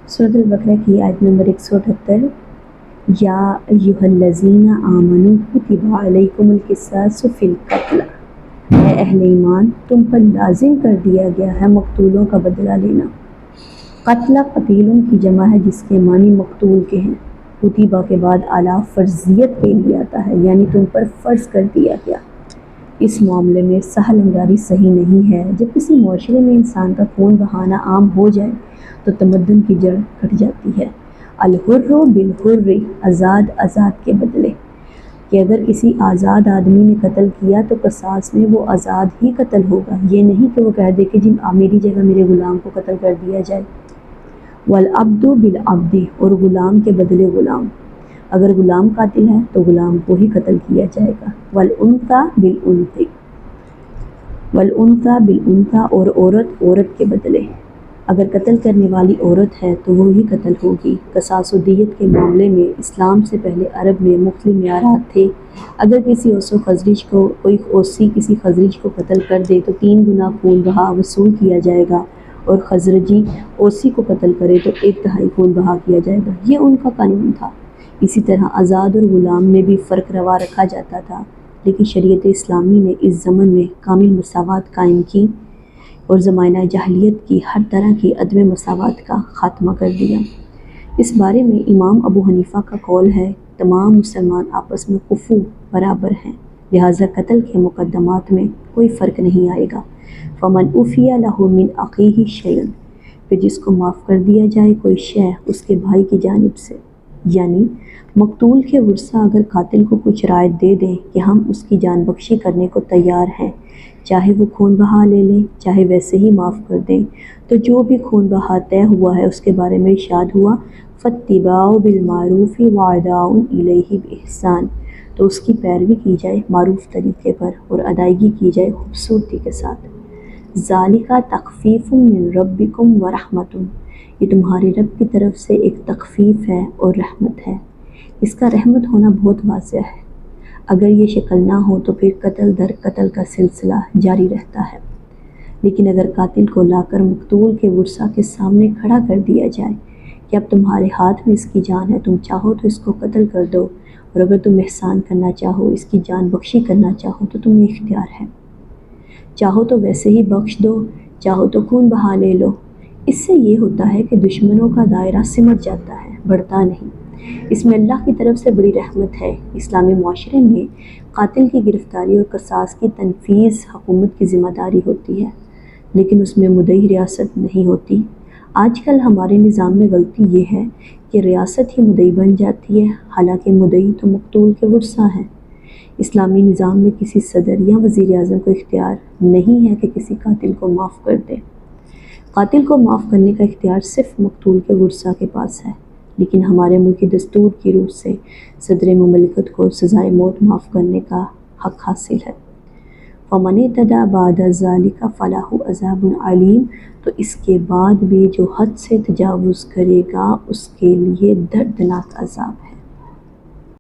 سورۃ البقرہ کی آیت نمبر 178۔ یا ایھا الذین آمنوا کتب علیکم القصاص فی القتل، اے اہل ایمان تم پر لازم کر دیا گیا ہے مقتولوں کا بدلہ لینا۔ قتل قتیلوں کی جمع ہے جس کے معنی مقتول کے ہیں۔ کتبہ کے بعد اعلیٰ فرضیت کے لیے آتا ہے، یعنی تم پر فرض کر دیا گیا۔ اس معاملے میں سہل انگاری صحیح نہیں ہے۔ جب کسی معاشرے میں انسان کا خون بہانا عام ہو جائے تو تمدن کی جڑ کٹ جاتی ہے۔ الحر بالحر، آزاد آزاد کے بدلے، کہ اگر کسی آزاد آدمی نے قتل کیا تو قصاص میں وہ آزاد ہی قتل ہوگا، یہ نہیں کہ وہ کہہ دے کہ جی میری جگہ میرے غلام کو قتل کر دیا جائے۔ والعبد بالعبد، اور غلام کے بدلے غلام، اگر غلام قاتل ہے تو غلام کو ہی قتل کیا جائے گا۔ والانثى بالانثى، والانثى بالانثى، اور عورت عورت کے بدلے، اگر قتل کرنے والی عورت ہے تو وہی قتل ہوگی۔ قصاص و دیت کے معاملے میں اسلام سے پہلے عرب میں مختلف معیارات تھے۔ اگر کسی اوس و خزرج کو کوئی اوسی کسی خزرج کو قتل کر دے تو 3 گنا خون بہا وصول کیا جائے گا، اور خزرجی اوسی کو قتل کرے تو 1/2 خون بہا کیا جائے گا۔ یہ ان کا قانون تھا۔ اسی طرح آزاد اور غلام میں بھی فرق روا رکھا جاتا تھا، لیکن شریعت اسلامی نے اس ضمن میں کامل مساوات قائم کی اور زمانہ جاہلیت کی ہر طرح کی عدم مساوات کا خاتمہ کر دیا۔ اس بارے میں امام ابو حنیفہ کا قول ہے، تمام مسلمان آپس میں کفو برابر ہیں، لہٰذا قتل کے مقدمات میں کوئی فرق نہیں آئے گا۔ فمن عفی لہ من اخیہ شیء، پھر جس کو معاف کر دیا جائے کوئی شے اس کے بھائی کی جانب سے، یعنی مقتول کے ورثہ اگر قاتل کو کچھ رائے دے دیں کہ ہم اس کی جان بخشی کرنے کو تیار ہیں، چاہے وہ خون بہا لے لیں چاہے ویسے ہی معاف کر دیں، تو جو بھی خون بہا طے ہوا ہے اس کے بارے میں ارشاد ہوا فاتباع بالمعروف واداء الیہ باحسان، تو اس کی پیروی کی جائے معروف طریقے پر اور ادائیگی کی جائے خوبصورتی کے ساتھ۔ ذالک تخفیف من ربکم ورحمۃ، یہ تمہارے رب کی طرف سے ایک تخفیف ہے اور رحمت ہے۔ اس کا رحمت ہونا بہت واضح ہے۔ اگر یہ شکل نہ ہو تو پھر قتل در قتل کا سلسلہ جاری رہتا ہے، لیکن اگر قاتل کو لا کر مقتول کے ورثہ کے سامنے کھڑا کر دیا جائے کہ اب تمہارے ہاتھ میں اس کی جان ہے، تم چاہو تو اس کو قتل کر دو، اور اگر تم احسان کرنا چاہو اس کی جان بخشی کرنا چاہو تو تمہیں اختیار ہے، چاہو تو ویسے ہی بخش دو، چاہو تو خون بہا لے لو۔ اس سے یہ ہوتا ہے کہ دشمنوں کا دائرہ سمٹ جاتا ہے، بڑھتا نہیں۔ اس میں اللہ کی طرف سے بڑی رحمت ہے۔ اسلامی معاشرے میں قاتل کی گرفتاری اور قصاص کی تنفیذ حکومت کی ذمہ داری ہوتی ہے، لیکن اس میں مدعی ریاست نہیں ہوتی۔ آج کل ہمارے نظام میں غلطی یہ ہے کہ ریاست ہی مدعی بن جاتی ہے، حالانکہ مدعی تو مقتول کے ورثہ ہیں۔ اسلامی نظام میں کسی صدر یا وزیر اعظم کو اختیار نہیں ہے کہ کسی قاتل کو معاف کر دے۔ قاتل کو معاف کرنے کا اختیار صرف مقتول کے ورثہ کے پاس ہے، لیکن ہمارے ملکی دستور کی روح سے صدر مملکت کو سزائے موت معاف کرنے کا حق حاصل ہے۔ فمن اعتدی بعد ذلک فلہ عذاب علیم، تو اس کے بعد بھی جو حد سے تجاوز کرے گا اس کے لیے دردناک عذاب ہے۔